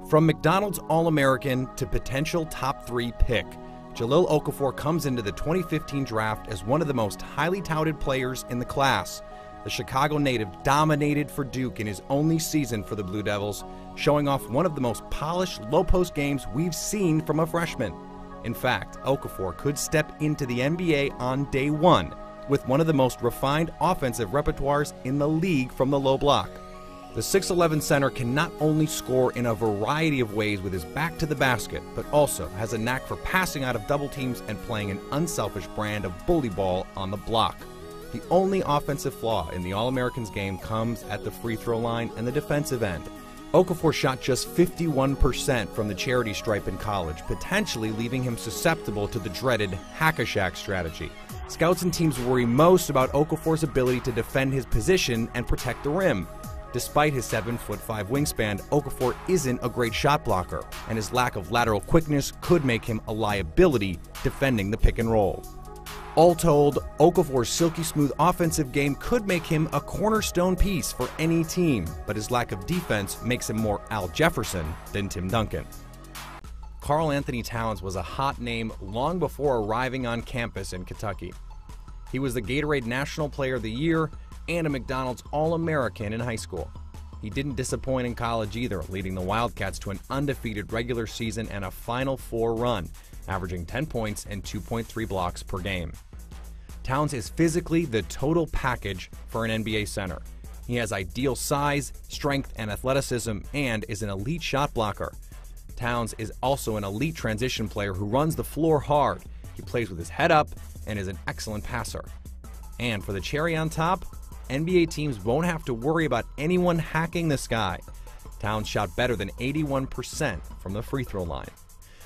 From McDonald's All-American to potential top 3 pick, Jahlil Okafor comes into the 2015 draft as one of the most highly touted players in the class. The Chicago native dominated for Duke in his only season for the Blue Devils, showing off one of the most polished low-post games we've seen from a freshman. In fact, Okafor could step into the NBA on day one with one of the most refined offensive repertoires in the league from the low block. The 6'11 center can not only score in a variety of ways with his back to the basket, but also has a knack for passing out of double teams and playing an unselfish brand of bully ball on the block. The only offensive flaw in the All-Americans game comes at the free throw line and the defensive end. Okafor shot just 51% from the charity stripe in college, potentially leaving him susceptible to the dreaded hack-a-shack strategy. Scouts and teams worry most about Okafor's ability to defend his position and protect the rim. Despite his 7'5" wingspan, Okafor isn't a great shot blocker, and his lack of lateral quickness could make him a liability defending the pick and roll. All told, Okafor's silky smooth offensive game could make him a cornerstone piece for any team, but his lack of defense makes him more Al Jefferson than Tim Duncan. Karl Anthony Towns was a hot name long before arriving on campus in Kentucky. He was the Gatorade National Player of the Year and a McDonald's All-American in high school. He didn't disappoint in college either, leading the Wildcats to an undefeated regular season and a Final Four run, averaging 10 points and 2.3 blocks per game. Towns is physically the total package for an NBA center. He has ideal size, strength, and athleticism, and is an elite shot blocker. Towns is also an elite transition player who runs the floor hard. He plays with his head up and is an excellent passer. And for the cherry on top, NBA teams won't have to worry about anyone hacking this guy. Towns shot better than 81% from the free throw line.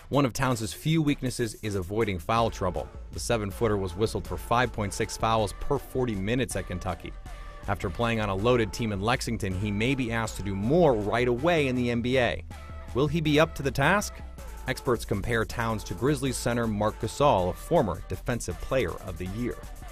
One of Towns' few weaknesses is avoiding foul trouble. The 7-footer was whistled for 5.6 fouls per 40 minutes at Kentucky. After playing on a loaded team in Lexington, he may be asked to do more right away in the NBA. Will he be up to the task? Experts compare Towns to Grizzlies center Marc Gasol, a former Defensive Player of the Year.